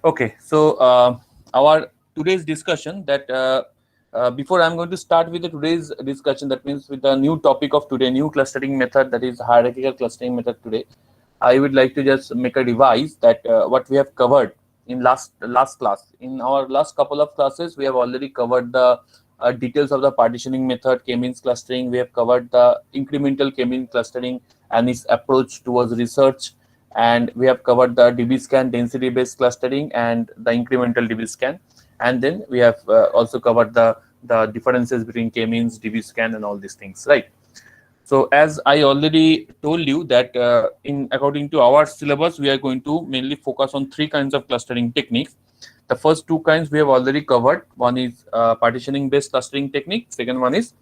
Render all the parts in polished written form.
Okay, so our today's discussion that before I'm going to start with the today's discussion, that means with the new topic of today, new clustering method, that is hierarchical clustering method today. I would like to just make a revise that what we have covered in last class. In our last couple of classes, we have already covered the details of the partitioning method, k-means clustering. We have covered the incremental k-means clustering and its approach towards research, and we have covered the DB-scan density based clustering and the incremental DB-scan, and then we have also covered the differences between k-means, DB-scan, and all these things, right? So as I already told you that in according to our syllabus, we are going to mainly focus on three kinds of clustering techniques. The first two kinds we have already covered. One is partitioning based clustering technique. Second one is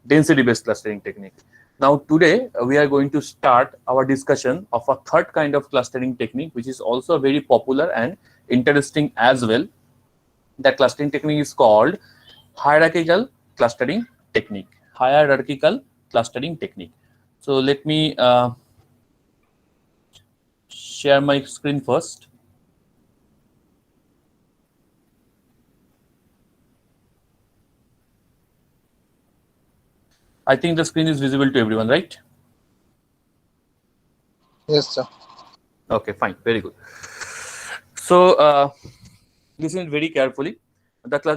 density based clustering technique. Now today we are going to start our discussion of a third kind of clustering technique, which is also very popular and interesting as well. That clustering technique is called hierarchical clustering technique. Hierarchical clustering technique. So let me share my screen first. I think the screen is visible to everyone, right? Yes, sir. Okay, fine, very good. So listen very carefully.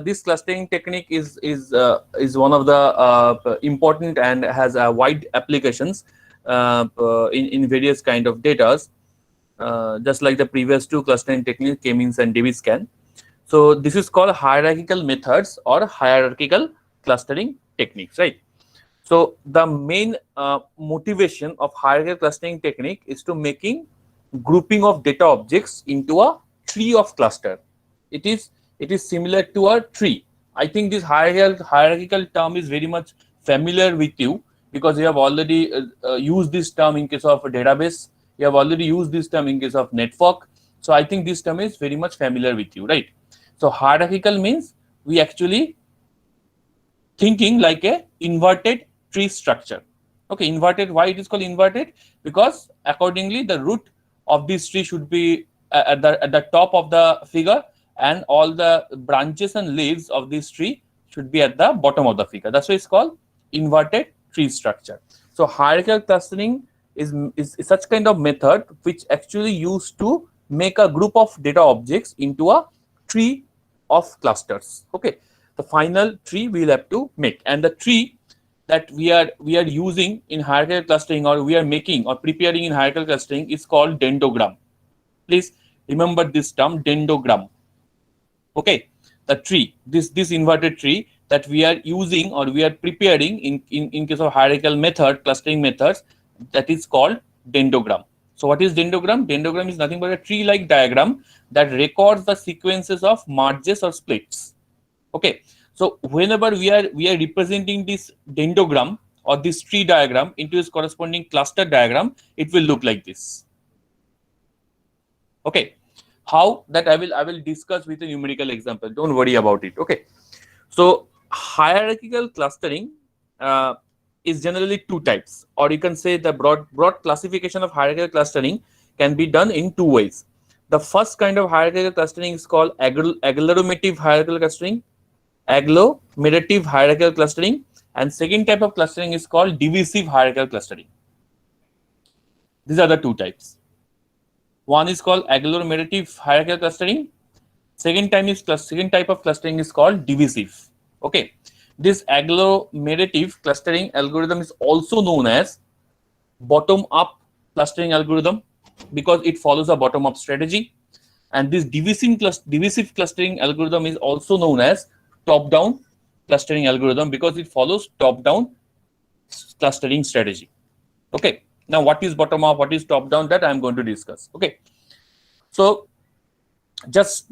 This clustering technique is one of the important and has wide applications in various kind of data, just like the previous two clustering techniques, k-means and DB-scan. So this is called hierarchical methods or hierarchical clustering techniques, right? So the main motivation of hierarchical clustering technique is to making grouping of data objects into a tree of cluster. It is similar to a tree. I think this hierarchical term is very much familiar with you because you have already used this term in case of a database. You have already used this term in case of network. So I think this term is very much familiar with you, right? So hierarchical means we actually thinking like a inverted tree structure. Okay, inverted. Why it is called inverted? Because accordingly the root of this tree should be at the top of the figure, and all the branches and leaves of this tree should be at the bottom of the figure. That's why it's called inverted tree structure. So hierarchical clustering is such kind of method which actually used to make a group of data objects into a tree of clusters. Okay, the final tree we will have to make, and the tree that we are using in hierarchical clustering, or we are making or preparing in hierarchical clustering, is called dendrogram. Please remember this term, dendrogram. Okay, the tree, this inverted tree that we are using or we are preparing in case of hierarchical method, clustering methods, that is called dendrogram. So what is dendrogram? Dendrogram is nothing but a tree like diagram that records the sequences of merges or splits. Okay, so whenever we are representing this dendrogram or this tree diagram into its corresponding cluster diagram, it will look like this. Okay, how that I will discuss with a numerical example. Don't worry about it. Okay, so hierarchical clustering is generally two types, or you can say the broad classification of hierarchical clustering can be done in two ways. The first kind of hierarchical clustering is called agglomerative hierarchical clustering, and second type of clustering is called divisive hierarchical clustering. These are the two types. One is called agglomerative hierarchical clustering. Second type of clustering is called divisive. Okay, this agglomerative clustering algorithm is also known as bottom-up clustering algorithm because it follows a bottom-up strategy, and this divisive clustering algorithm is also known as top-down clustering algorithm because it follows top-down clustering strategy. Okay, now what is bottom-up, what is top-down, that I am going to discuss. Okay, so just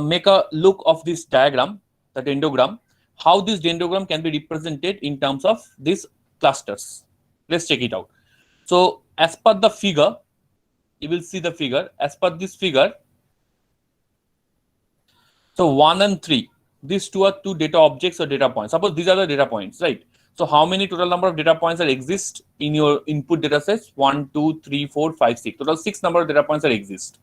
make a look of this diagram, the dendrogram, how this dendrogram can be represented in terms of these clusters. Let's check it out. So as per the figure, you will see the figure. As per this figure, so 1 and 3, these two are two data objects or data points. Suppose these are the data points, right? So how many total number of data points that exist in your input data sets? 1, 2, 3, 4, 5, 6. Total 6 number of data points that exist.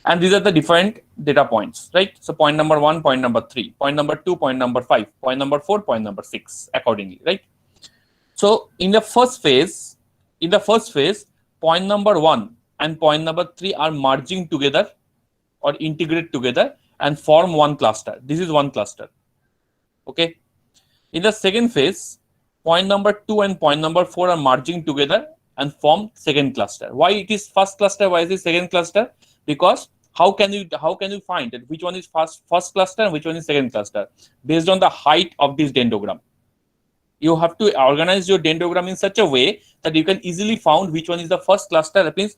And these are the different data points, right? So point number 1, point number 3, point number 2, point number 5, point number 4, point number 6, accordingly, right? So in the first phase, point number 1 and point number 3 are merging together or integrate together and form one cluster. This is one cluster. Okay. In the second phase, point number 2 and point number 4 are merging together and form second cluster. Why it is first cluster? Why is it second cluster? Because how can you find that which one is first cluster and which one is second cluster? Based on the height of this dendrogram. You have to organize your dendrogram in such a way that you can easily find which one is the first cluster. That means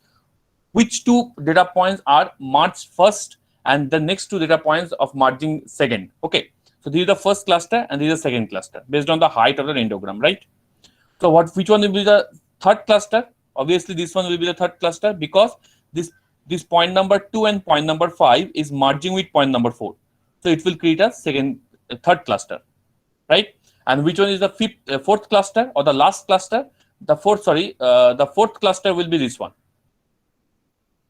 which two data points are merged first and the next two data points of merging second. Okay. So this is the first cluster and this is the second cluster based on the height of the dendrogram, right? So which one will be the third cluster? Obviously, this one will be the third cluster because this point number 2 and point number 5 is merging with point number 4. So it will create a third cluster, right? And which one is the fourth cluster or the last cluster? The fourth cluster will be this one.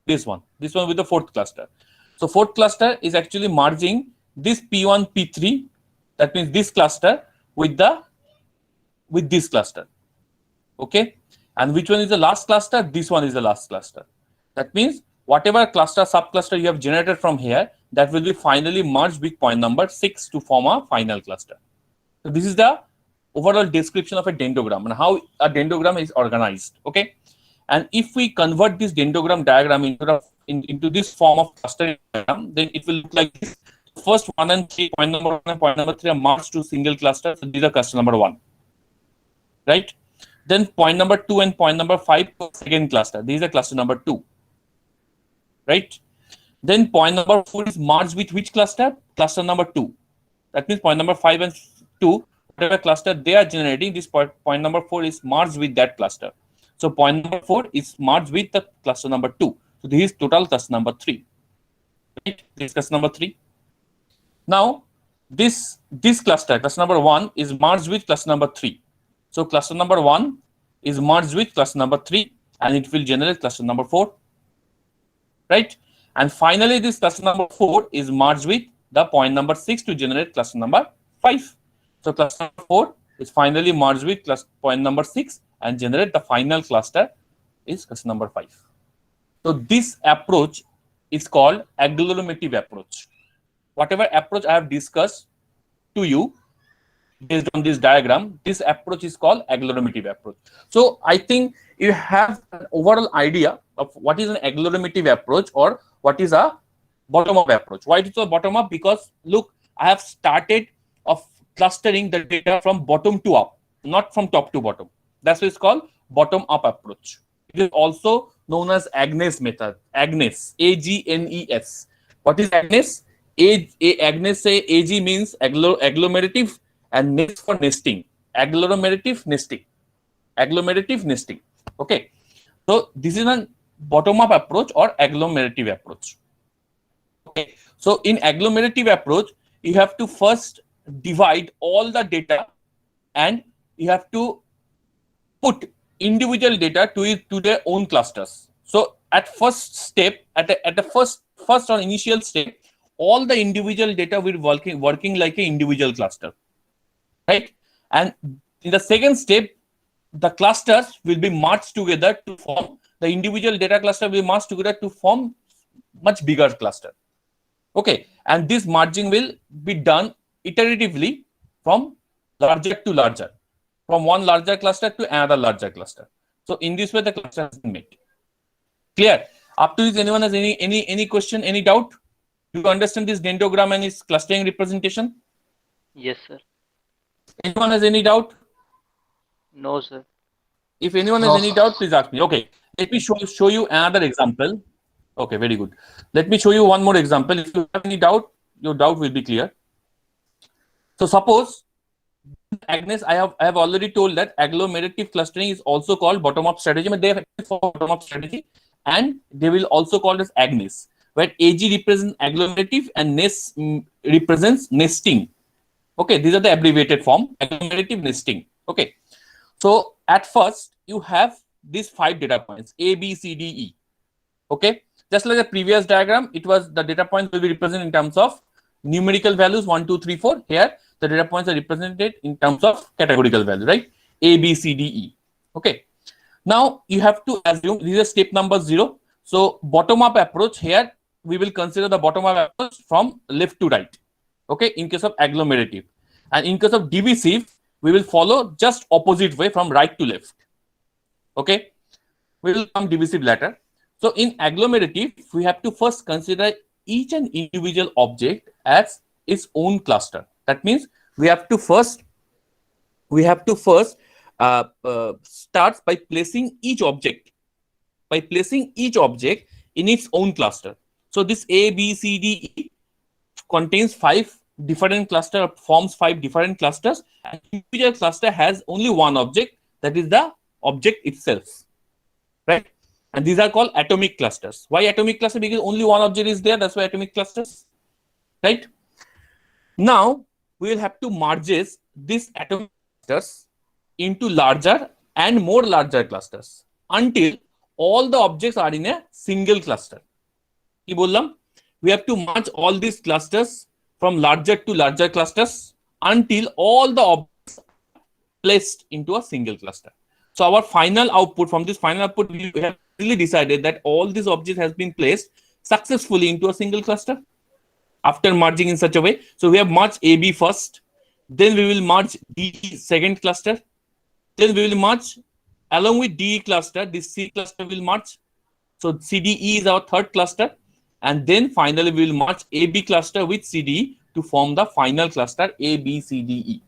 This one with the fourth cluster. So fourth cluster is actually merging this P1, P3, that means this cluster with this cluster. Okay. And which one is the last cluster? This one is the last cluster. That means whatever cluster, subcluster you have generated from here, that will be finally merged with point number 6 to form a final cluster. So this is the overall description of a dendrogram and how a dendrogram is organized. Okay. And if we convert this dendrogram diagram into this form of clustering diagram, then it will look like this. First 1 and 3, point number 1 and point number 3 are merged to single cluster. So these are cluster number 1. Right? Then point number 2 and point number 5, second cluster. These are cluster number 2. Right? Then point number 4 is merged with which cluster? Cluster number 2. That means point number 5 and 2, whatever cluster they are generating, this point number 4 is merged with that cluster. So point number 4 is merged with the cluster number 2. So this is total cluster number 3. Right? This is cluster number 3. Now, this cluster number 1 is merged with cluster number 3. So cluster number 1 is merged with cluster number 3 and it will generate cluster number 4. Right? And finally, this cluster number 4 is merged with the point number 6 to generate cluster number 5. So cluster number 4 is finally merged with point number 6 and generate the final cluster is cluster number 5. So this approach is called agglomerative approach. Whatever approach I have discussed to you based on this diagram, this approach is called agglomerative approach. So I think you have an overall idea of what is an agglomerative approach or what is a bottom-up approach. Why it is a bottom-up? Because look, I have started of clustering the data from bottom to up, not from top to bottom. That's why it's called bottom-up approach. It is also known as Agnes method. Agnes, A-G-N-E-S. What is Agnes? Agnes say AG means agglomerative and nest for nesting. Agglomerative nesting. Agglomerative nesting. Okay. So this is a bottom-up approach or agglomerative approach. Okay. So in agglomerative approach, you have to first divide all the data and you have to put individual data to their own clusters. So at first step, at the first or initial step, all the individual data will working like an individual cluster, right? And in the second step, the clusters will be merged together to form the individual data cluster will merge together to form much bigger cluster. Okay, and this merging will be done iteratively from larger to larger, from one larger cluster to another larger cluster. So in this way, the cluster has been made. Clear? Up to this, anyone has any question, any doubt? Do you understand this dendrogram and its clustering representation? Yes, sir. Anyone has any doubt? No, sir. If anyone has any doubt, please ask me. Okay, let me show you another example. Okay, very good. Let me show you one more example. If you have any doubt, your doubt will be clear. So suppose Agnes, I have already told that agglomerative clustering is also called bottom-up strategy, but they have for bottom-up strategy, and they will also call as Agnes, where AG represents agglomerative and NES represents nesting. Okay, these are the abbreviated form, agglomerative nesting. Okay, so at first you have these 5 data points A, B, C, D, E. Okay, Just like the previous diagram, it was the data points will be represented in terms of numerical values 1, 2, 3, 4. Here, the data points are represented in terms of categorical value, right? A, B, C, D, E. Okay. Now you have to assume this is step number 0. So bottom-up approach here, we will consider the bottom-up approach from left to right. Okay, in case of agglomerative, and in case of divisive, we will follow just opposite way from right to left. Okay, we will come divisive later. So in agglomerative, we have to first consider each and individual object as its own cluster. That means we have to first start by placing each object in its own cluster. So this A, B, C, D, E contains 5 different cluster, forms 5 different clusters, and individual cluster has only one object, that is the object itself, right? And these are called atomic clusters. Why atomic cluster? Because only one object is there, that's why atomic clusters, right? Now we will have to merge these atomic clusters into larger and more larger clusters until all the objects are in a single cluster. Ki bollam? We have to merge all these clusters from larger to larger clusters until all the objects are placed into a single cluster. So our final output, from this final output, we have really decided that all these objects has been placed successfully into a single cluster after merging in such a way. So we have merged AB first, then we will merge DE second cluster, then we will merge along with DE cluster, this C cluster will merge. So CDE is our third cluster, and then finally we will merge AB cluster with CDE to form the final cluster ABCDE.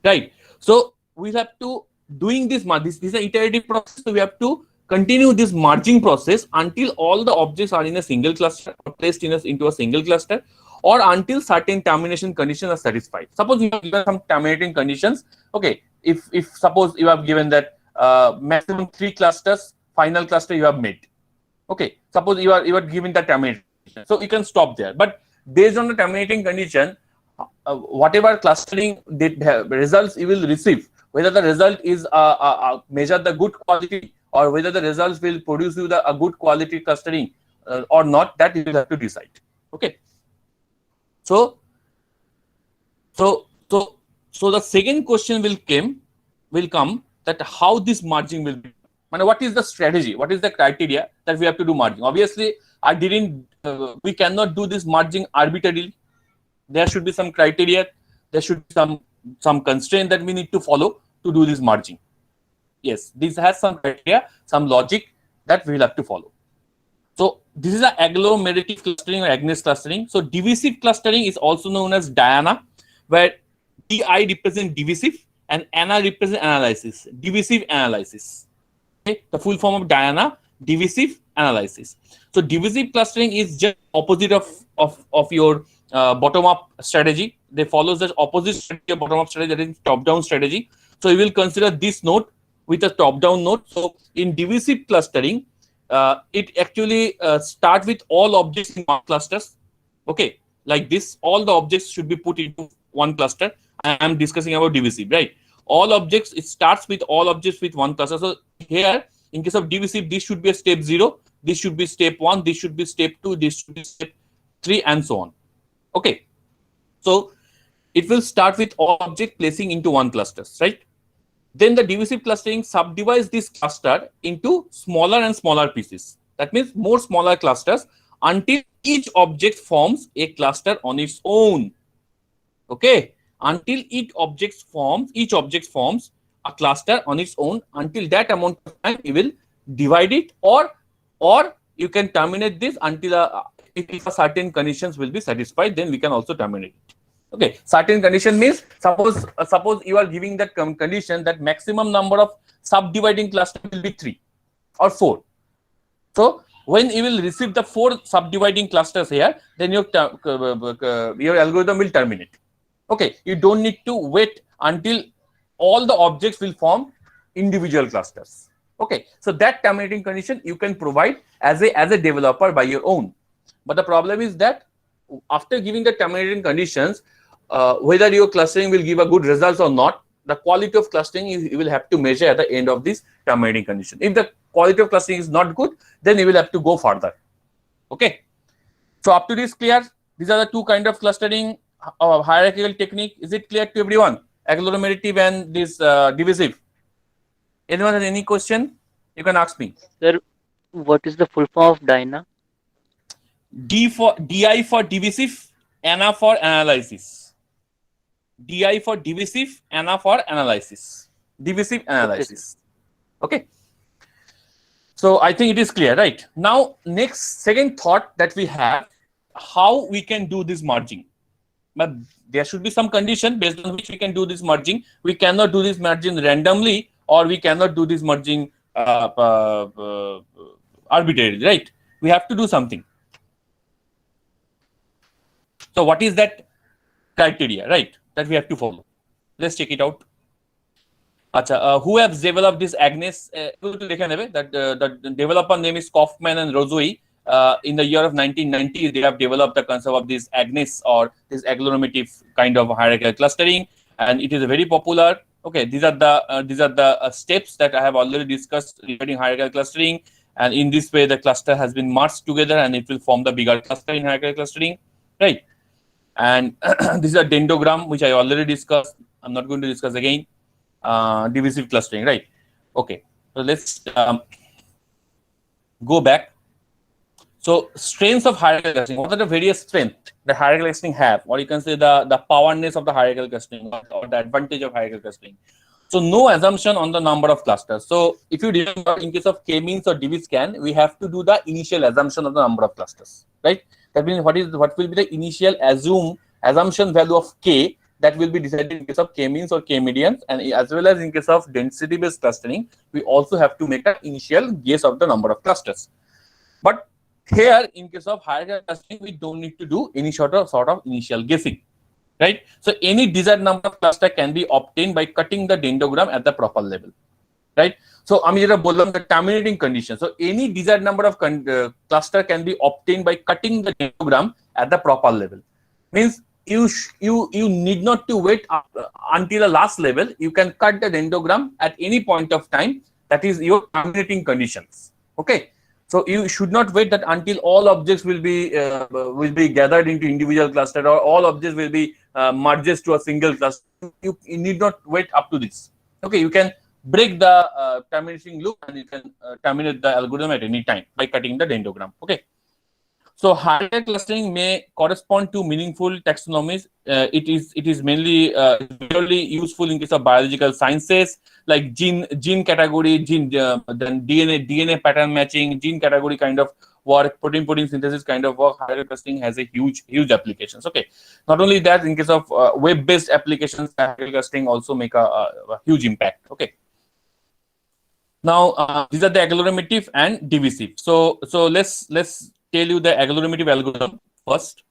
Right. So we have to doing this is an iterative process. So we have to continue this merging process until all the objects are in a single cluster or placed into a single cluster, or until certain termination conditions are satisfied. Suppose you have given some terminating conditions. Okay, if suppose you have given that maximum 3 clusters, final cluster you have made. Okay, suppose you are given the termination, so you can stop there. But based on the terminating condition, whatever clustering results you will receive, whether the result is measure the good quality, or whether the results will produce you a good quality clustering or not, that you will have to decide. Okay. So the second question will come that how this merging will be. And what is the strategy? What is the criteria that we have to do merging? Obviously, we cannot do this merging arbitrarily. There should be some criteria. There should be some constraint that we need to follow to do this merging. Yes, this has some criteria, some logic that we will have to follow. So this is an agglomerative clustering or Agnes clustering. So divisive clustering is also known as Diana, where DI represents divisive and ANA represents analysis. Divisive analysis. Okay, the full form of Diana, divisive analysis. So divisive clustering is just opposite of your bottom-up strategy. They follow the opposite strategy of bottom-up strategy, that is top-down strategy. So we will consider this node with a top-down node. So in divisive clustering, it actually starts with all objects in one clusters. Okay, like this, all the objects should be put into one cluster. I am discussing about divisive, right? All objects, it starts with all objects with one cluster. So here, in case of divisive, this should be a step 0, this should be step 1, this should be step 2, this should be step 3, and so on. Okay, so it will start with all objects placing into one cluster, right? Then the divisive clustering subdivides this cluster into smaller and smaller pieces. That means more smaller clusters until each object forms a cluster on its own. Okay, until each object forms a cluster on its own. Until that amount of time, you will divide it, or you can terminate this until if a certain conditions will be satisfied. Then we can also terminate it. Okay, certain condition means suppose you are giving that condition that maximum number of subdividing cluster will be 3 or 4. So when you will receive the 4 subdividing clusters here, then your algorithm will terminate. Okay, you don't need to wait until all the objects will form individual clusters. Okay, so that terminating condition you can provide as a developer by your own. But the problem is that after giving the terminating conditions, whether your clustering will give a good results or not, the quality of clustering you will have to measure at the end of this terminating condition. If the quality of clustering is not good, then you will have to go further. Okay. So up to this clear? These are the two kind of clustering hierarchical technique. Is it clear to everyone? Agglomerative and this divisive. Anyone has any question? You can ask me. Sir, what is the full form of DINA? DI for divisive, ANA for analysis. DI for divisive, ANA for analysis. Divisive analysis. Okay. So I think it is clear, right? Now, next second thought that we have, how we can do this merging. But there should be some condition based on which we can do this merging. We cannot do this merging randomly, or we cannot do this merging arbitrarily, right? We have to do something. So what is that criteria, right? That we have to follow. Let's check it out. Acha, who has developed this Agnes? That the developer name is Kaufman and Rosoi. In the year of 1990, they have developed the concept of this Agnes, or this agglomerative kind of hierarchical clustering, and it is very popular. Okay, these are the steps that I have already discussed regarding hierarchical clustering, and in this way, the cluster has been merged together, and it will form the bigger cluster in hierarchical clustering, right? And this is a dendrogram which I already discussed. I'm not going to discuss again. Divisive clustering, right? Okay, so let's go back. So strengths of hierarchical clustering. What are the various strengths that hierarchical clustering have, or you can say the powerness of the hierarchical clustering, or the advantage of hierarchical clustering. So no assumption on the number of clusters. So if you remember, in case of k-means or DBSCAN, we have to do the initial assumption of the number of clusters, right? That means what will be the initial assumption value of k that will be decided in case of k-means or k-medians, and as well as in case of density-based clustering, we also have to make an initial guess of the number of clusters. But here, in case of hierarchical clustering, we don't need to do any sort of initial guessing, right? So any desired number of cluster can be obtained by cutting the dendrogram at the proper level, right? So I mean, the terminating condition. So any desired number of cluster can be obtained by cutting the dendrogram at the proper level. Means you need not to wait until the last level. You can cut the dendrogram at any point of time. That is your terminating conditions. Okay. So you should not wait that until all objects will be gathered into individual cluster, or all objects will be merged to a single cluster. You need not wait up to this. Okay, you can break the terminating loop, and you can terminate the algorithm at any time by cutting the dendrogram. Okay. So hierarchical clustering may correspond to meaningful taxonomies. It is mainly really useful in case of biological sciences, like gene category, then DNA pattern matching, gene category kind of work, protein synthesis kind of work. Hierarchical clustering has a huge applications. Okay, not only that, in case of web-based applications, hierarchical clustering also make a huge impact. Okay. Now these are the agglomerative and divisive. So let's tell you the agglomerative algorithm first.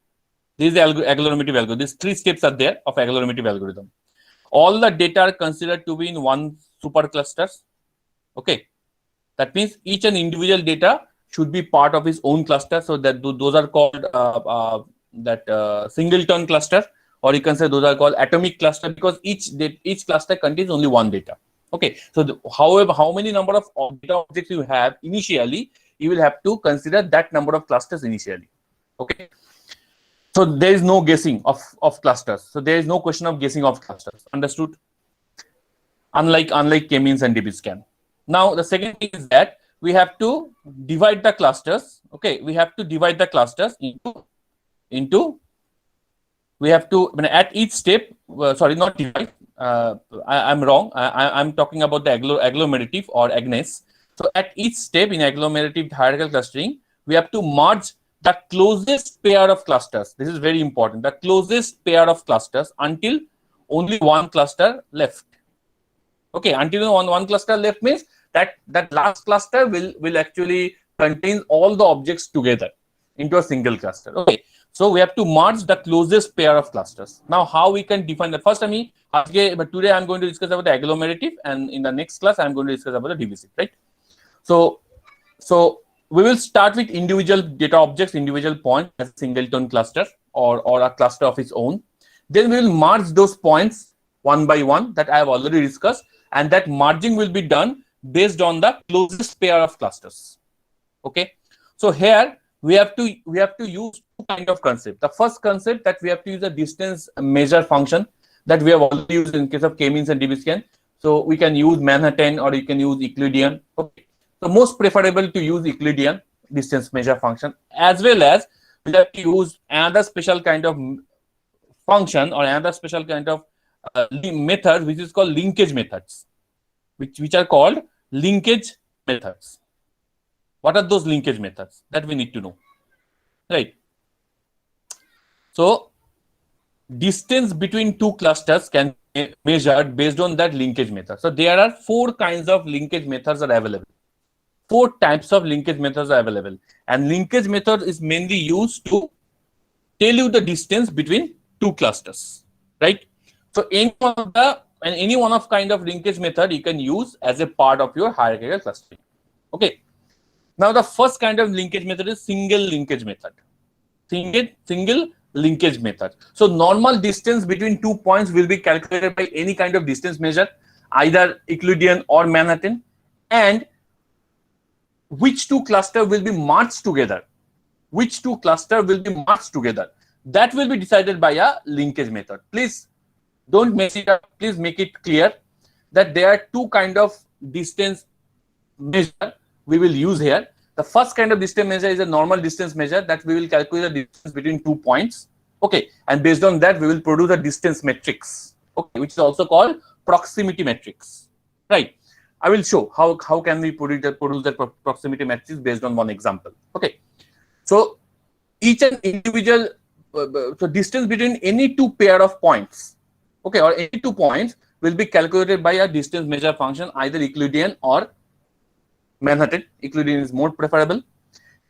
This is the agglomerative algorithm. These 3 steps are there of agglomerative algorithm. All the data are considered to be in one superclusters. Okay, that means each and individual data should be part of its own cluster. So that those are called singleton cluster, or you can say those are called atomic cluster, because each cluster contains only one data. Okay, so however, how many number of data objects you have initially, you will have to consider that number of clusters initially. Okay, so there is no guessing of clusters. So there is no question of guessing of clusters. Understood? Unlike k-means and DBSCAN. Now the second thing is that we have to divide the clusters. Okay, we have to divide the clusters into. We have to, at each step. Sorry, not divide. I'm wrong. I'm talking about the agglomerative or Agnes. So at each step in agglomerative hierarchical clustering, we have to merge the closest pair of clusters. This is very important. The closest pair of clusters until only one cluster left. Okay, until one cluster left means that last cluster will actually contain all the objects together into a single cluster. Okay, so we have to merge the closest pair of clusters. Now, how we can define that? First, but today I'm going to discuss about the agglomerative, and in the next class I'm going to discuss about the divisive, right? So we will start with individual data objects, individual points as a singleton cluster or a cluster of its own. Then we will merge those points one by one that I have already discussed, and that merging will be done based on the closest pair of clusters. Okay, so here we have to use two kind of concept. The first concept that we have to use a distance measure function that we have already used in case of k-means and dbscan. So we can use Manhattan or you can use Euclidean. Okay, so most preferable to use Euclidean distance measure function, as well as we have to use another special kind of function or another special kind of method which is called linkage methods, which are called linkage methods. What are those linkage methods that we need to know, right? So distance between two clusters can be measured based on that linkage method. So there are four kinds of linkage methods are available. Four types of linkage methods are available, and linkage method is mainly used to tell you the distance between two clusters, right? So any one of kind of linkage method you can use as a part of your hierarchical clustering. Okay. Now the first kind of linkage method is single linkage method. Single linkage method. So normal distance between 2 points will be calculated by any kind of distance measure, either Euclidean or Manhattan, and which two cluster will be merged together. Which two cluster will be merged together? That will be decided by a linkage method. Please don't mess it up. Please make it clear that there are two kind of distance measure we will use here. The first kind of distance measure is a normal distance measure that we will calculate the distance between 2 points. Okay, and based on that we will produce a distance matrix. Okay, which is also called proximity matrix. Right. I will show how can we produce the proximity matrix based on one example. Okay. So each and individual so distance between any two pair of points, okay, or any 2 points will be calculated by a distance measure function, either Euclidean or Manhattan. Euclidean is more preferable.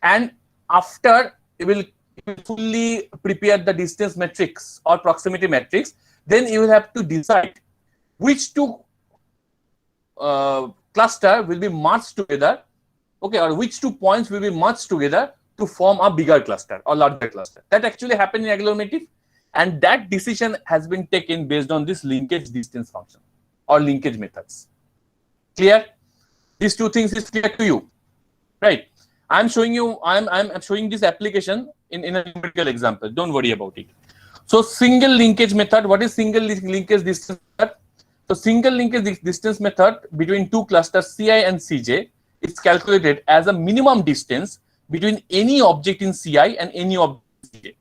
And after you will fully prepare the distance matrix or proximity matrix, then you will have to decide which two cluster will be merged together, okay, or which 2 points will be merged together to form a bigger cluster or larger cluster. That actually happened in agglomerative, and that decision has been taken based on this linkage distance function or linkage methods. Clear? These two things is clear to you, right? I'm showing you. I'm showing this application in a numerical example. Don't worry about it. So single linkage method. What is single linkage distance method? So single linkage distance method between two clusters Ci and Cj is calculated as a minimum distance between any object in Ci and any object in Cj.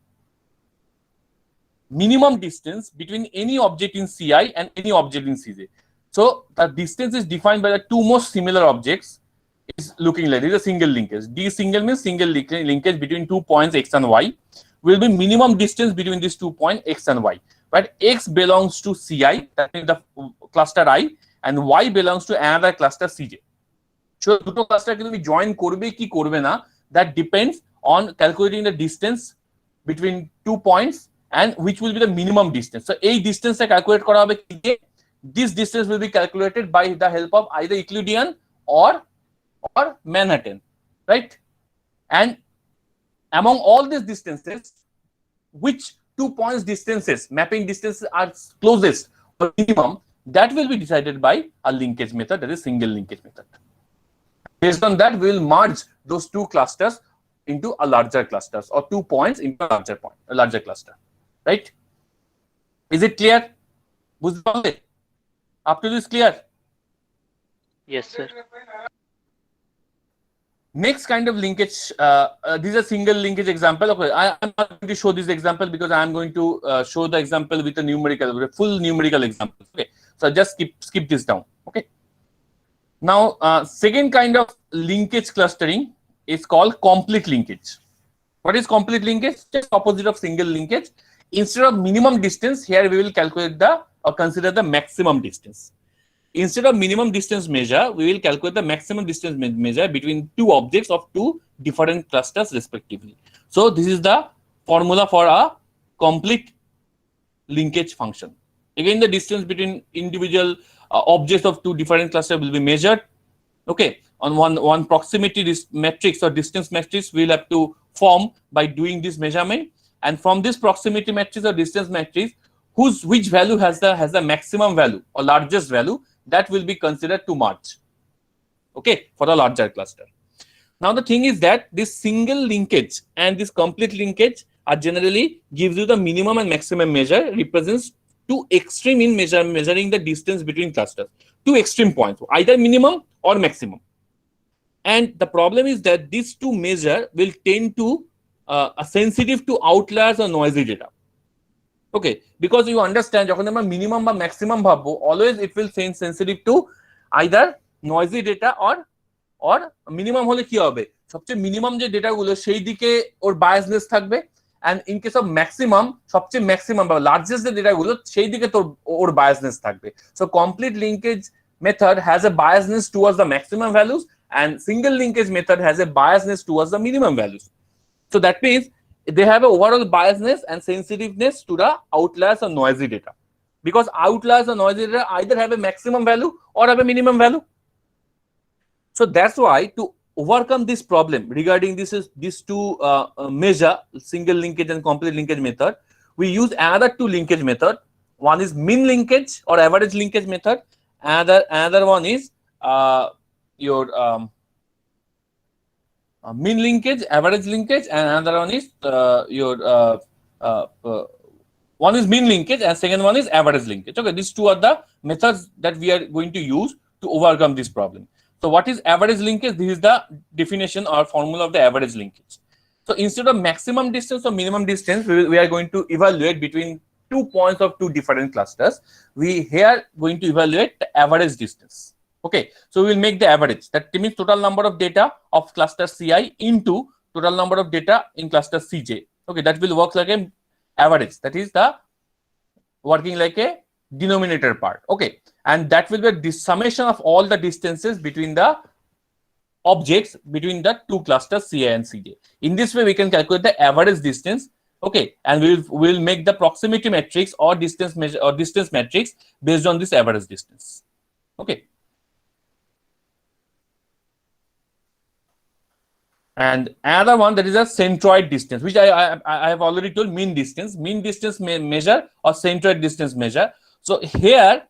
Minimum distance between any object in Ci and any object in Cj. So the distance is defined by the two most similar objects. Is looking like this is a single linkage. D single means single linkage between 2 points x and y will be minimum distance between these 2 points x and y. But x belongs to Ci, that means the cluster I, and y belongs to another cluster Cj. So দুটো cluster কে তুমি join করবে কি করবে না, that depends on calculating the distance between 2 points and which will be the minimum distance. So এই distance টা calculate করা হবে কি দিয়ে? This distance will be calculated by the help of either Euclidean or Manhattan, right? And among all these distances, which 2 points distances, mapping distances are closest or minimum, that will be decided by a linkage method, that is single linkage method. Based on that, we will merge those two clusters into a larger clusters, or 2 points into a larger cluster, right? Is it clear? Up to this clear? Yes, sir. Next kind of linkage, this is a single linkage example. Okay, I'm not going to show this example because I'm going to show the example with a full numerical example. Okay, so just skip this down. Okay. Now, second kind of linkage clustering is called complete linkage. What is complete linkage? Just opposite of single linkage. Instead of minimum distance, here we will calculate or consider the maximum distance. Instead of minimum distance measure, we will calculate the maximum distance measure between two objects of two different clusters respectively. So this is the formula for a complete linkage function. Again, the distance between individual objects of two different clusters will be measured. Okay, on one proximity matrix or distance matrix we will have to form by doing this measurement, and from this proximity matrix or distance matrix, which value has the maximum value or largest value, that will be considered to merge. okay, for the larger cluster. Now the thing is that this single linkage and this complete linkage are generally gives you the minimum and maximum measure, represents two extreme in measuring the distance between clusters, two extreme points, either minimum or maximum. And the problem is that these two measure will tend to sensitive to outliers or noisy data. Okay, because you understand, যখন আমরা minimum বা maximum ভাববো, always it will sensitive to either noisy data or minimum হলে কি হবে, সবচেয়ে minimum যে data গুলো সেই দিকে ওর biasness থাকবে, and in case of maximum সবচেয়ে maximum বা largest যে ডেটা গুলো সেই দিকে তোর ওর biasness থাকবে. So complete linkage method has a biasness towards the maximum values, and single linkage method has a biasness towards the minimum values. So that means they have an overall biasness and sensitiveness to the outliers or noisy data, because outliers or noisy data either have a maximum value or have a minimum value. So that's why to overcome this problem regarding these two measure, single linkage and complete linkage method, we use another two linkage method. One is mean linkage or average linkage method. Another one is your mean linkage, average linkage, and another one is one is mean linkage and second one is average linkage. Okay, these two are the methods that we are going to use to overcome this problem. So what is average linkage? This is the definition or formula of the average linkage. So instead of maximum distance or minimum distance, we are going to evaluate between 2 points of two different clusters. We here going to evaluate the average distance. Okay, so we will make the average. That means total number of data of cluster Ci into total number of data in cluster Cj. Okay, that will work like an average. That is the working like a denominator part. Okay, and that will be the summation of all the distances between the objects between the two clusters Ci and Cj. In this way, we can calculate the average distance. Okay, and we will make the proximity matrix or distance measure or distance matrix based on this average distance. Okay. And another one, that is a centroid distance, which I have already told, mean distance measure or centroid distance measure. So here,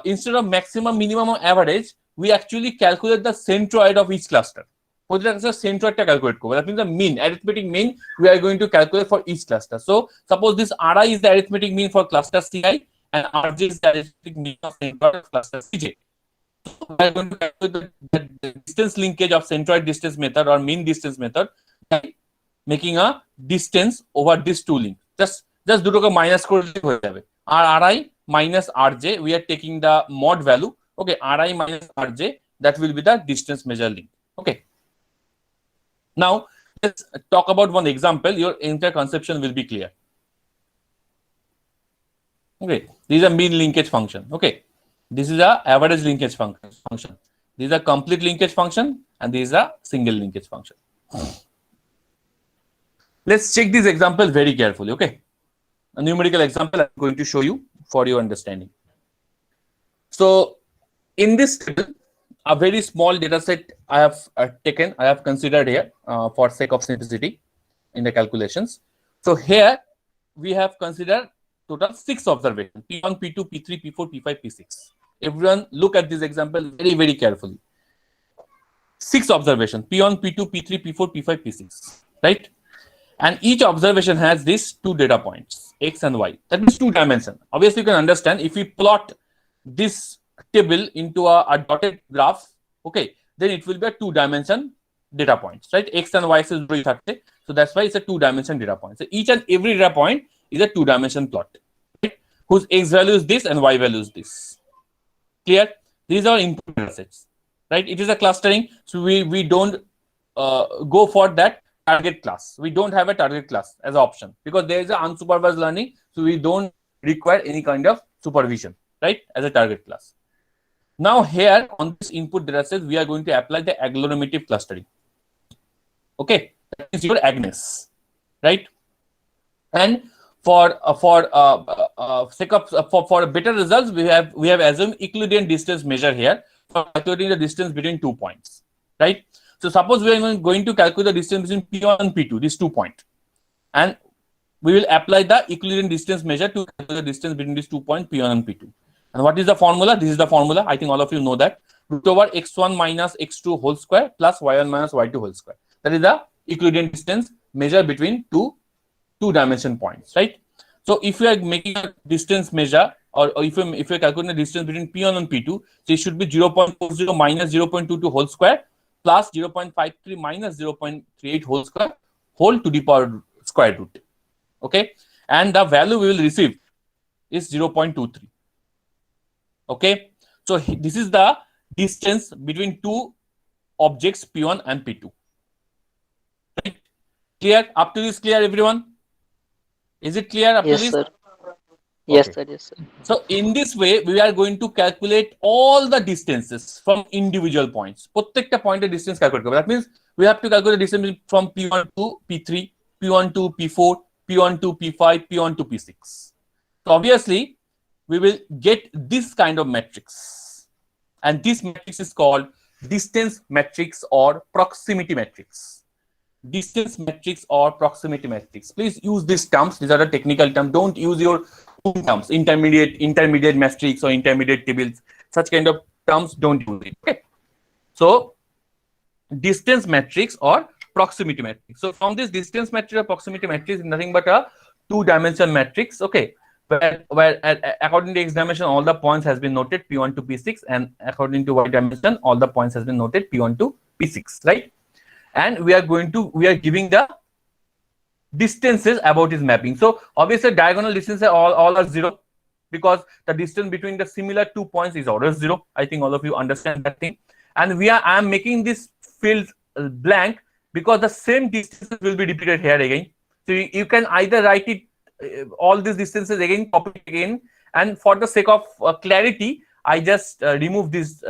instead of maximum, minimum, or average, we actually calculate the centroid of each cluster. Centroid calculate. That means the mean, arithmetic mean, we are going to calculate for each cluster. So suppose this Ri is the arithmetic mean for cluster Ci and Rj is the arithmetic mean of centroid of cluster Cj. We are going to calculate the distance linkage of centroid distance method or mean distance method by making a distance over these two links. Just দুটোকে minus করে দিলে হয়ে যাবে. Ri minus Rj, we are taking the mod value. Okay, Ri minus Rj, that will be the distance measure link. Okay. Now let's talk about one example. Your entire conception will be clear. Okay, this is a mean linkage function. Okay. This is a average linkage function. This is a complete linkage function, and this is a single linkage function. Let's check this example very carefully. Okay, a numerical example I'm going to show you for your understanding. So, in this table, a very small data set I have considered here for sake of simplicity in the calculations. So here we have considered total 6 observations: P1, P2, P3, P4, P5, P6. Everyone look at this example very, very carefully. 6 observations: P1, P2, P3, P4, P5, P6, right? And each observation has these 2 data points, X and Y. That means 2 dimension. Obviously, you can understand if we plot this table into a dotted graph, okay, then it will be a 2-dimension data points, right? X and Y is very thirty. So that's why it's a 2-dimension data point. So each and every data point is a 2-dimension plot, right? Whose X value is this and Y value is this. Clear? These are input data sets, right? It is a clustering, so we don't go for that target class. We don't have a target class as an option because there is an unsupervised learning, so we don't require any kind of supervision, right? As a target class. Now here on this input data set, we are going to apply the agglomerative clustering. Okay, that is your Agnes, right? And for better results, we have assumed Euclidean distance measure here for calculating the distance between 2 points, right? So suppose we are going to calculate the distance between P1 and P2, these 2 points, and we will apply the Euclidean distance measure to calculate the distance between these 2 points P1 and P2. And what is the formula? This is the formula. I think all of you know that. root over x1 minus x2 whole square plus y1 minus y2 whole square. That is the Euclidean distance measured between two dimension points, right? So if you are making a distance measure, or if you are calculating the distance between P1 and P2, so it should be 0.40 minus 0.22 whole square plus 0.53 minus 0.38 whole square whole to the power square root. Okay, and the value we will receive is 0.23. Okay, so this is the distance between two objects P1 and P2. Right? Clear? Up to this clear, everyone? Is it clear up to Yes, this? sir. Yes, Okay. sir. Yes, sir. So in this way, we are going to calculate all the distances from individual points. প্রত্যেকটা পয়েন্টের distance calculate করব. That means we have to calculate the distance from P1 to P3, P1 to P4, P1 to P5, P1 to P6. So obviously, we will get this kind of matrix. And this matrix is called distance matrix or proximity matrix. Distance matrix or proximity matrix. Please use these terms. These are the technical terms. Don't use your own terms, intermediate matrix or intermediate tables. Such kind of terms, don't use it. Okay. So distance matrix or proximity matrix. So from this distance matrix or proximity matrix is nothing but a two-dimension matrix. Okay. Where according to x dimension, all the points has been noted P1 to P6, and according to y dimension, all the points has been noted P1 to P6, right? And we are giving the distances about his mapping. So obviously diagonal distances all are zero, because the distance between the similar 2 points is always zero. I think all of you understand that thing. And I am making this field blank because the same distances will be repeated here again. So you can either write it all these distances again, copy it again, and for the sake of clarity, I just remove these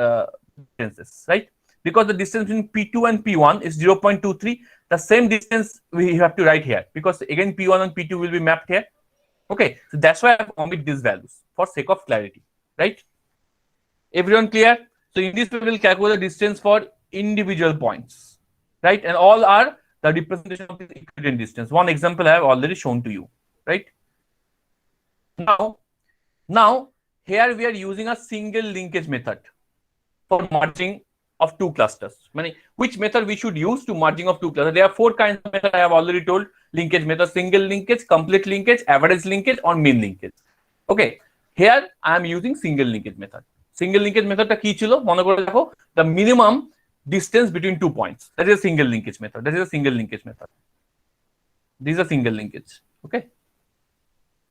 distances, right? Because the distance between P2 and P1 is 0.23. The same distance we have to write here, because again P1 and P2 will be mapped here. Okay, so that's why I have omitted these values for sake of clarity, right? Everyone clear? So in this we will calculate the distance for individual points, right? And all are the representation of this Euclidean distance. One example I have already shown to you, right? Now here we are using a single linkage method for merging of two clusters. Which method we should use to merging of two clusters? There are 4 kinds of methods I have already told: linkage method, single linkage, complete linkage, average linkage, or mean linkage. Okay, here I am using single linkage method. Single linkage method ta ki chilo mone kore dekho, the minimum distance between 2 points. That is a single linkage method. That is a single linkage method. This is a single linkage. Okay,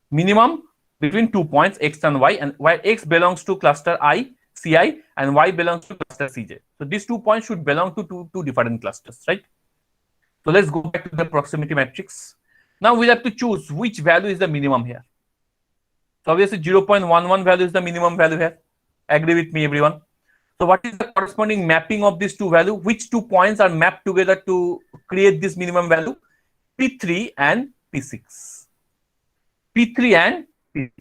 minimum between 2 points x and y, and where x belongs to cluster I, Ci, and y belongs to cluster Cj. So these 2 points should belong to two different clusters, right? So let's go back to the proximity matrix. Now we have to choose which value is the minimum here. So obviously 0.11 value is the minimum value here. Agree with me, everyone? So what is the corresponding mapping of these two values? Which 2 points are mapped together to create this minimum value? P3 and P6. P3 and P6,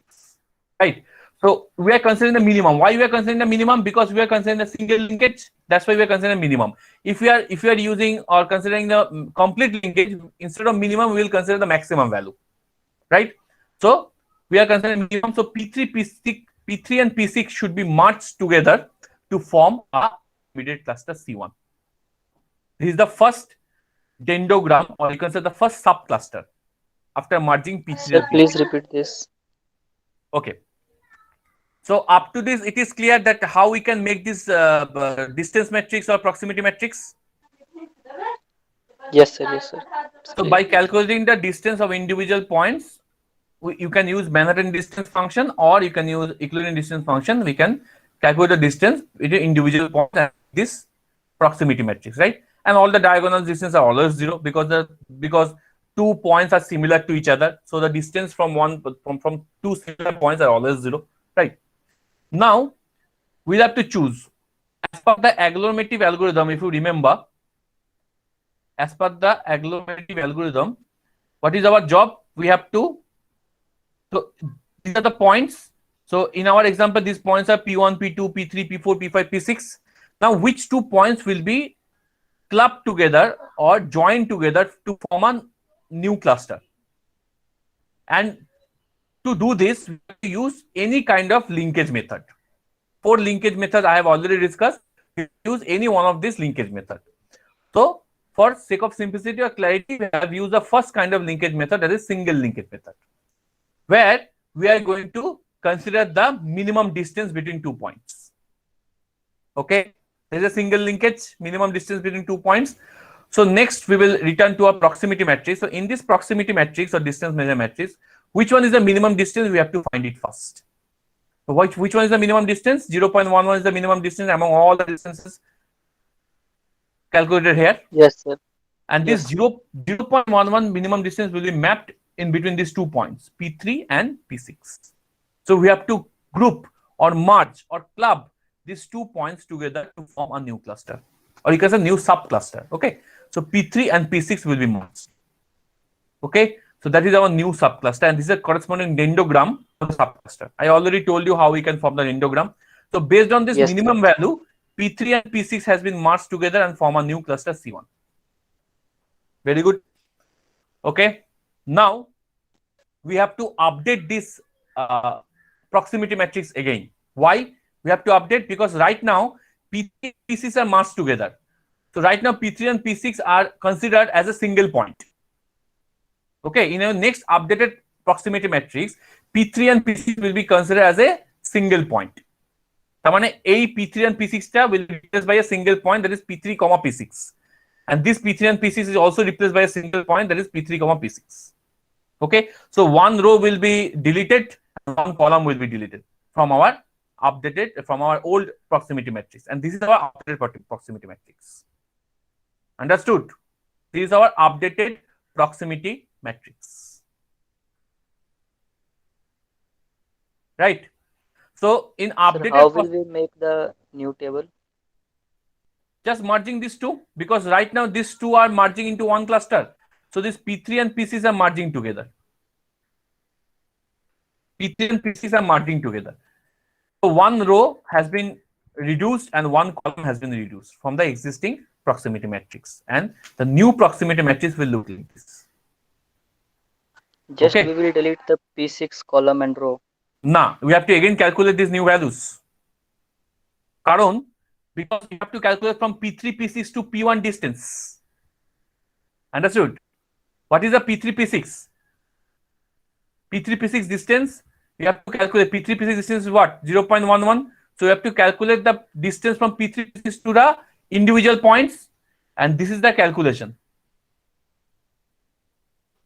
right? So we are considering the minimum. Why we are considering the minimum? Because we are considering the single linkage. That's why we are considering minimum. If we are using or considering the complete linkage, instead of minimum, we will consider the maximum value, right? So we are considering minimum. So P3 and P6 should be merged together to form a intermediate cluster C1. This is the first dendrogram, or you can say the first subcluster after merging P3 Sir, and P6. please repeat this. Okay. So up to this, it is clear that how we can make this distance matrix or proximity matrix. Yes, sir. Yes, sir. So by calculating the distance of individual points, you can use Manhattan distance function, or you can use Euclidean distance function. We can calculate the distance between individual points and this proximity matrix, right? And all the diagonal distances are always zero, because 2 points are similar to each other. So the distance from two similar points are always zero, right? Now we'll have to choose as per the agglomerative algorithm. If you remember, as per the agglomerative algorithm, what is our job? We have to, so these are the points. So in our example, these points are P1, P2, P3, P4, P5, P6. Now which 2 points will be clubbed together or joined together to form a new cluster? And to do this, we have to use any kind of linkage method. 4 linkage methods I have already discussed. use any one of this linkage method. So for sake of simplicity or clarity, we have used the first kind of linkage method, that is single linkage method, where we are going to consider the minimum distance between 2 points. Okay, there is a single linkage, minimum distance between 2 points. So next we will return to a proximity matrix. So in this proximity matrix or distance measure matrix, which one is the minimum distance? We have to find it first. So which one is the minimum distance? 0.11 is the minimum distance among all the distances calculated here. Yes, sir. And this Yes. 0.11 minimum distance will be mapped in between these 2 points, P3 and P6. So we have to group or merge or club these 2 points together to form a new cluster, or you can say new subcluster. Okay, so P3 and P6 will be merged. Okay, so that is our new subcluster, and this is a corresponding dendrogram of the subcluster. I already told you how we can form the dendrogram. So based on this Yes, minimum value, P3 and P6 has been merged together and form a new cluster C1. Very good. Okay, now we have to update this proximity matrix again. Why we have to update? Because right now P3 and P6 are merged together. So right now P3 and P6 are considered as a single point. Okay, in our next updated proximity matrix, P3 and P6 will be considered as a single point. তার মানে এই P3 and P6 টা will be replaced by a single point, that is P3, P6. And this P3 and P6 is also replaced by a single point, that is P3, P6. Okay, so one row will be deleted and one column will be deleted from our old proximity matrix, and this is our updated proximity matrix. Understood? This is our updated proximity matrix. Right? So in Sir, updated, how will we make the new table? just merging these two, because right now these two are merging into one cluster. So this P3 and P6 are merging together. P3 and P6 are merging together. So one row has been reduced and one column has been reduced from the existing proximity matrix, and the new proximity matrix will look like this. Just Okay. we will delete the P6 column and row. Now we have to again calculate these new values. Karon, because we have to calculate from P3 P6 to P1 distance. Understood? What is the P3 P6? P3 P6 distance, we have to calculate. P3 P6 distance is what? 0.11. So we have to calculate the distance from P3 P6 to the individual points, and this is the calculation.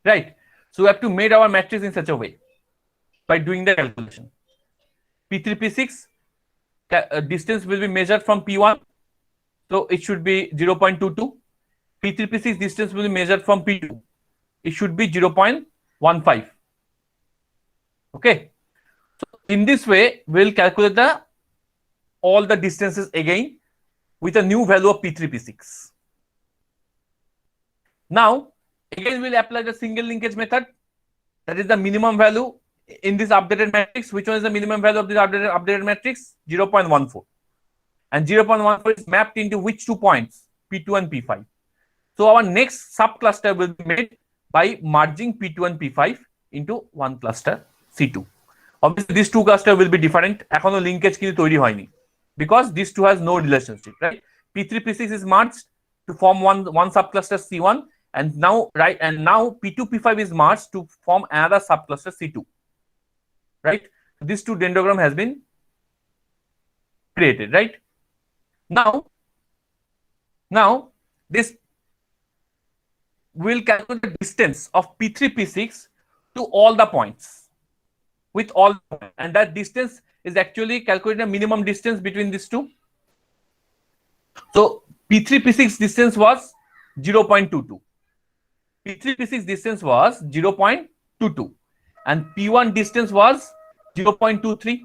Right? So we have to make our matrix in such a way by doing the calculation. P3 P6 distance will be measured from P1, so it should be 0.22. P3 P6 distance will be measured from P2, it should be 0.15. Okay, so in this way we'll calculate all the distances again with a new value of P3 P6. Now again we'll apply the single linkage method, that is the minimum value in this updated matrix. Which one is the minimum value of this updated matrix? 0.14, and 0.14 is mapped into which 2 points? P2 and P5. So our next subcluster will be made by merging P2 and P5 into one cluster C2. Obviously these two clusters will be different. এখনো linkage কিন্তু তৈরি হয়নি, because these two has no relationship, right? P3 P6 is merged to form one subcluster C1, and now P2 P5 is merged to form another subcluster C2. Right? This two dendrogram has been created, right? Now this will calculate the distance of P3 P6 to all the points, with all, and that distance is actually calculating the minimum distance between these two. So P3 P6 distance was 0.22. P3 P6 distance was 0.22, and P1 distance was 0.23.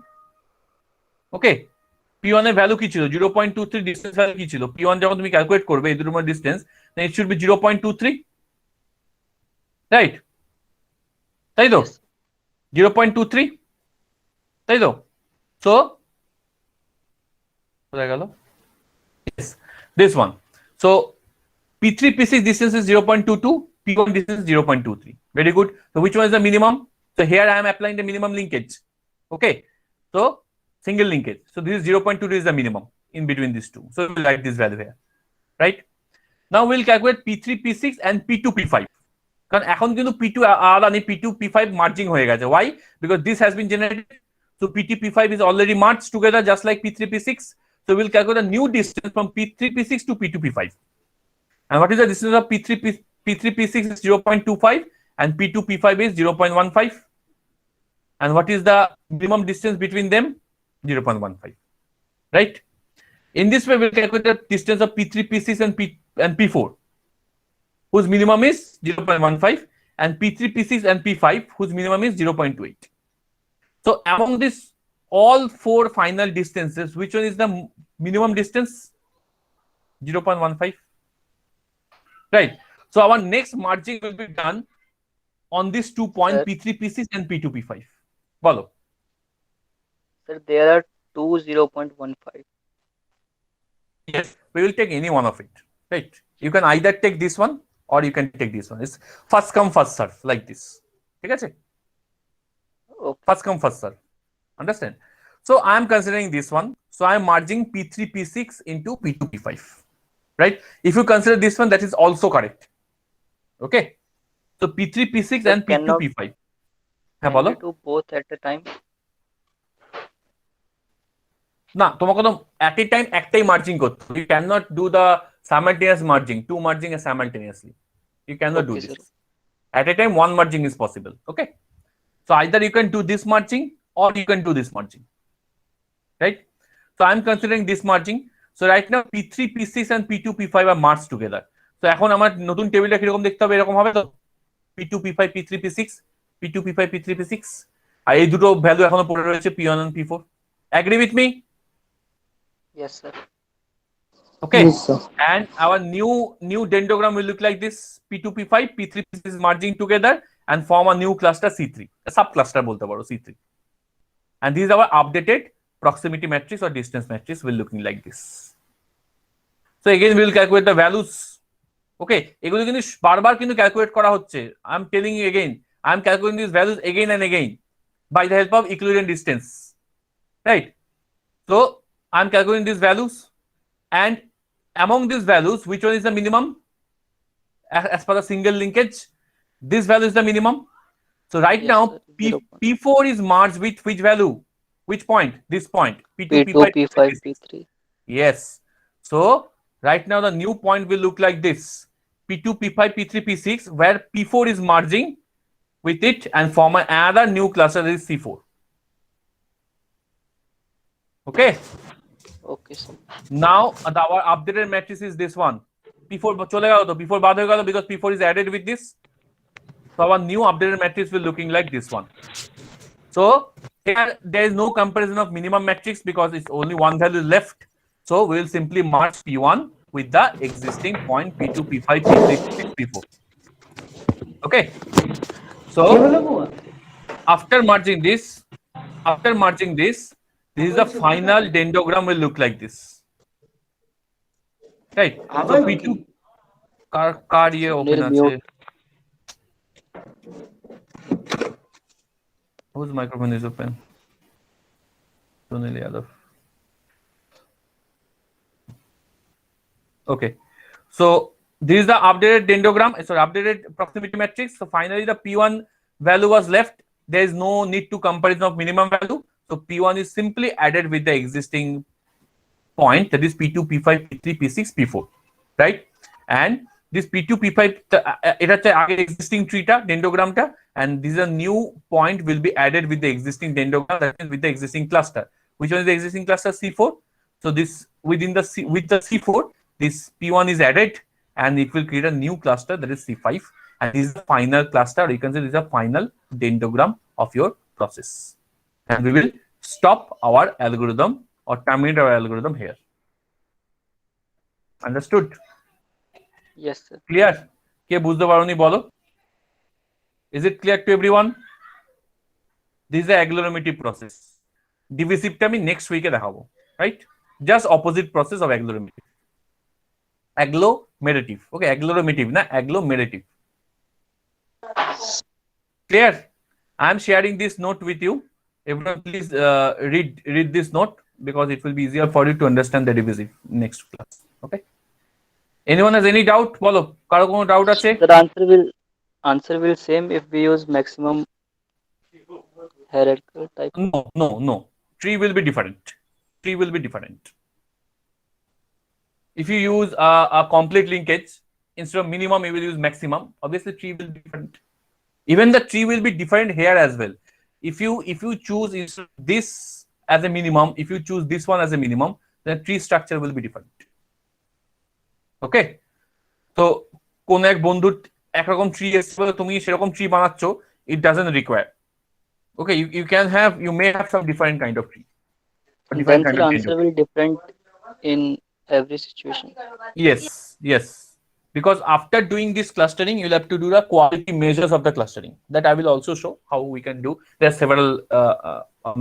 Okay, P1 এর value কি ছিল? 0.23 distance value কি ছিল? P1 যখন তুমি calculate করবে এই দুটোর মধ্যে distance, then it should be 0.23, right? তাই তো? 0.23, তাই তো? So কোথায় গেল? Yes, this one. So P3 P6 distance is 0.22, P1 distance is 0.23. Very good. So which one is the minimum? So here I am applying the minimum linkage. Okay, so single linkage. So this is 0.22 is the minimum in between these two. So we'll write this value here, right? Now we'll calculate P3, P6 and P2, P5. কারণ এখন কিন্তু P2 আলাদা নেই, P2, P5 merging হয়ে গেছে. Why? Because this has been generated. So P2, P5 is already merged together just like P3, P6. So we'll calculate a new distance from P3, P6 to P2, P5. And what is the distance of P3, P6 is 0.25 and P2, P5 is 0.15. And what is the minimum distance between them? 0.15. Right? In this way, we'll calculate the distance of P3, P6 and P4, whose minimum is 0.15, and P3, P6 and P5, whose minimum is 0.28. So among this all four final distances, which one is the minimum distance? 0.15. Right. So our next merging will be done on these 2 points, P3, P6 and P2, P5. Follow. Sir, there are two 0.15. Yes, we will take any one of it. Right. You can either take this one or you can take this one. It's first come, first serve, like this. Okay? Okay. First come, first serve. Understand? So I am considering this one. So I am merging P3, P6 into P2, P5. Right? If you consider this one, that is also correct. Okay? So P3, P6 and P2, P5. Can we do both at a time? না, তোমাকে তো at a time একটাই merging করতে হবে. You cannot do the simultaneous merging, two merging simultaneously. You cannot do this. At a time, one merging is possible. Okay? So either you can do this merging or you can do this merging. Right? So I'm considering this merging. So right now P3, P6 and P2, P5 are merged together. So এখন আমার নতুন টেবিলটা কিরকম দেখতে হবে? এরকম হবে তো? P2, P5, P3, P6, P2, P5, P3, P6. আর এই দুটো ভ্যালু এখনো পড়ে রয়েছে P1 and P4. Agree with me? Yes, sir. Okay. Yes, sir. And our new dendrogram will look like this. P2, P5, P3, P6 is merging together and form a new cluster C3. A subcluster বলতে পারো C3. And these are our updated proximity matrix or distance matrix will looking like this. So again we will calculate the values. Okay, এগুলো কিন্তু বারবার কিন্তু calculate করা হচ্ছে. I am telling you again, I am calculating these values again and again by the help of Euclidean distance. Right? So I am calculating these values, and among these values, which one is the minimum? As per the single linkage, this value is the minimum. So right Yes, now, sir. P4 is merged with which value? Which point? This point. P2, P5, P5, P3. Yes. So right now the new point will look like this. P2, P5, P3, P6, where P4 is merging with it and form another new cluster, that is C4. Okay. Okay, sir. Now our updated matrix is this one. P4 চলে গেল তো, P4 বাদ হয়ে গেল because P4 is added with this. So our new updated matrix will looking like this one. So here there is no comparison of minimum matrix because it's only one value left. So we will simply merge P1 with the existing point P2, P5, P3, P6, P4. Okay. So after merging this, this is the final dendrogram will look like this. Right. So P2 car ye open আছে. Whose microphone is open? Sunil Yadav. Okay. So this is the updated dendrogram, sorry, updated proximity matrix. So finally the P1 value was left. There is no need to comparison of minimum value. So P1 is simply added with the existing point, that is P2, P5, P3, P6, P4, right? And this P2, P5, it has the existing tree dendrogram, and this is a new point will be added with the existing dendrogram, that is with the existing cluster. Which one is the existing cluster? C4. So this within the with the C4, this P1 is added, and it will create a new cluster, that is C5. And this is the final cluster. You can say this is a final dendrogram of your process. And we will stop our algorithm or terminate our algorithm here. Understood? Yes, sir. Clear? কে বুঝতে পারোনি বলো? Is it clear to everyone? This is the agglomerative process. Divisive টা আমি next week এ দেখাবো, right? Just opposite process of agglomerative. Agglomerative. Okay, agglomerative না agglomerative. Clear? I am sharing this note with you. Everyone please read this note because it will be easier for you to understand the divisive next class. Okay. Anyone has any doubt? Bolo, karo kono doubt ache? The answer will same if we use maximum hierarchical type. No. Tree will be different. Tree will be different. If you use a complete linkage instead of minimum, you will use maximum. Obviously, tree will be different. Even the tree will be different here as well. If you choose instead of this as a minimum, if you choose this one as a minimum, then tree structure will be different. Okay. So কোন এক বন্ধুর একরকম tree এসছে বলে তুমি সেরকম tree বানাচ্ছো, it doesn't require. Okay, you may have some different kind of tree. Then the answer will different in every situation. Yes. Because after doing this clustering, you'll have to do the quality measures of the clustering. That I will also show how we can do. There are several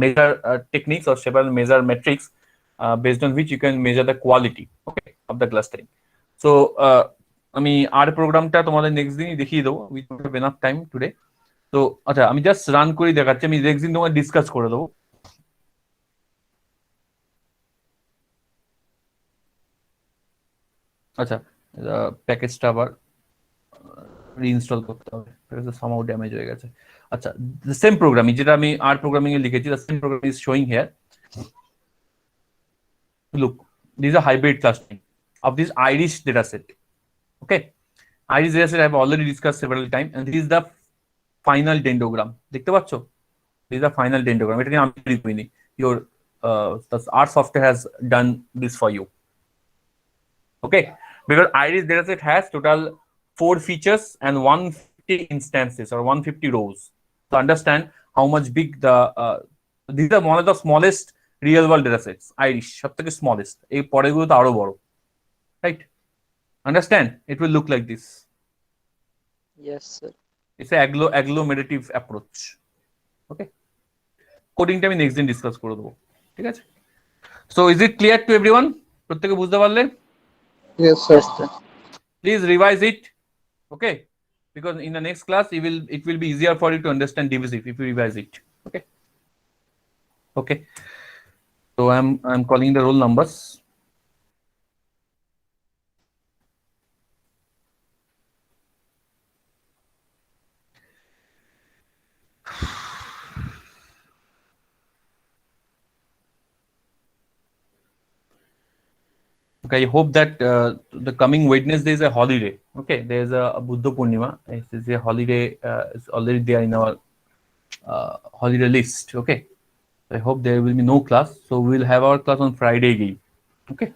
measure techniques or several measure metrics based on which you can measure the quality, okay, of the clustering. So আমি আর প্রোগ্রামটা তোমাদের next দিনই দেখিয়ে দেবো, we don't have enough time today. তো আচ্ছা, আমি just run করে দেখাচ্ছি, আমি নেক্সট দিন তোমার ডিসকাস করে দেবো। আচ্ছা, প্যাকেজটা আবার রিইনস্টল করতে হবে, প্যাকেজটা সামহাউ ড্যামেজ হয়ে গেছে। আচ্ছা, দ্য সেম প্রোগ্রামিং যেটা আমি আর প্রোগ্রামিং এ লিখেছি, the same programme is showing here. Look, this is a hybrid clustering of this Irish data set. Okay, Irish data set I have already discussed several times, and this is the final dendrogram. দেখতে পাচ্ছ? This is the final dendrogram. এটা আমি তৈরি করিনি, your the R software has done this for you. Okay, because Irish dataset has total 4 features and 150 instances or 150 rows. To understand how much big the these are one of the smallest real world datasets. Irish সবথেকে smallest, এই পরেগুলো তো আরো বড়, right? Understand? It will look like this. Yes, sir. It's a agglomerative approach. Okay, coding টা আমি next দিন discuss করে দেবো, ঠিক আছে? So is it clear to everyone? প্রত্যেকে বুঝতে পারলে? Yes, sir. Please revise it, okay? Because in the next class it will be easier for you to understand divisive if you revise it. Okay. So I'm calling the roll numbers. Okay, I hope that the coming Wednesday is a holiday. Okay, there's a Buddha Purnima. It is a holiday. It's already there in our holiday list. Okay, I hope there will be no class. So we'll have our class on Friday again. Okay.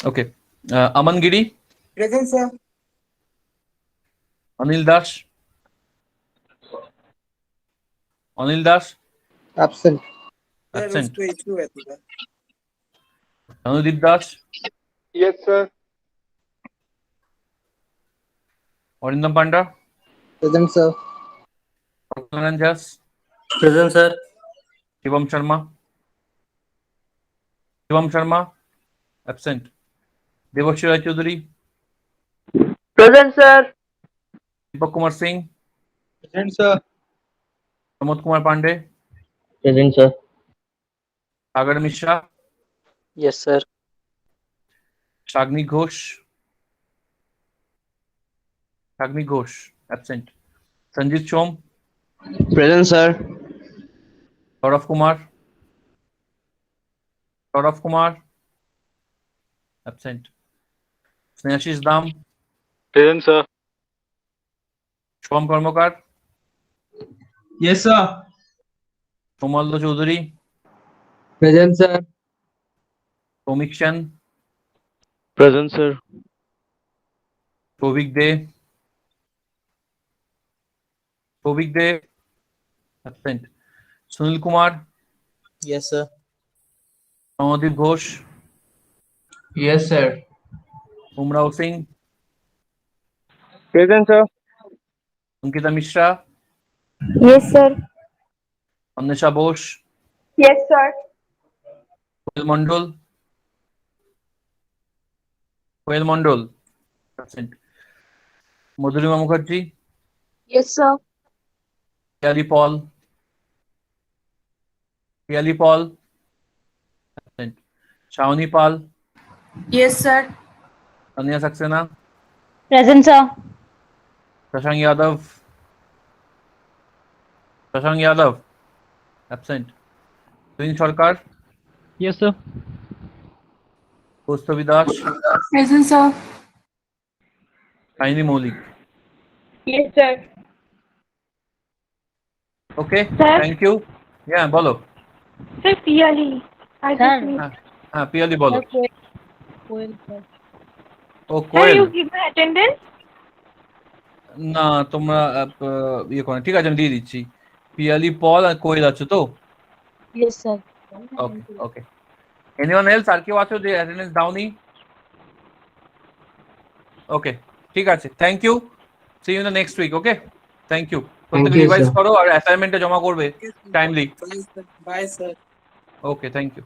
Okay. Aman Giri. Present, sir. Anil Das. Anil Das. Absent. Absent. Anudeep Das. Yes, sir. Arindam Panda. Present, sir. Jas. Present, sir. Shivam Sharma. Absent. Devakshi Rai Chaudhary. Present, sir. Deepak Kumar Singh. Present, sir. Pramod Kumar Pandey. Present, sir. Sagar Mishra. Yes, sir. Shagni Ghosh. Absent. Sanjit Chom. Present, sir. Saurav Kumar. Absent. Snehashish Dam. Present, sir. Shubham Karmakar. Yes, sir. Somaldo Chaudhary. Present, sir. Tomik Chen. Present, sir. Tovik Dey. Absent. Sunil Kumar. Yes, sir. Amadip Ghosh. Yes, sir. Umrao Singh. Present, sir. Ankita Mishra. Yes, sir. Anisha Bose. Yes, sir. Koel Mondol. Absent. Madhurima Mukherjee. Yes, sir. Kelly Paul. Piali Paul, absent. Shawnee Pal, Yes, sir. Tanya Saxena, Present, sir. Shashank Yadav, absent. Twin Sarkar, Yes, sir. Kaustavi Das, Present, sir. Kaini Maulik. Yes, sir. Okay, Sir? thank you. Yeah, bolo. Sir, Piali. I Sir. just missed. Piali bolo. Koel, sir. Oh, Sir, Koel. you give my attendance? না তোমরা ইয়ে করো, ঠিক আছে আমি দিয়ে দিচ্ছি। পিয়ালি পল আর কোয়েল আছো তো? Yes, sir. Okay okay. Anyone else, আর কেউ আছো যে অ্যাটেন্ডেন্স দাওনি? ওকে ঠিক আছে, thank you, see you in the next week. Okay, thank you. প্রত্যেকে you, রিভাইজ sir. করো আর অ্যাসাইনমেন্টটা জমা করবে timely. Bye, sir. Okay, thank you.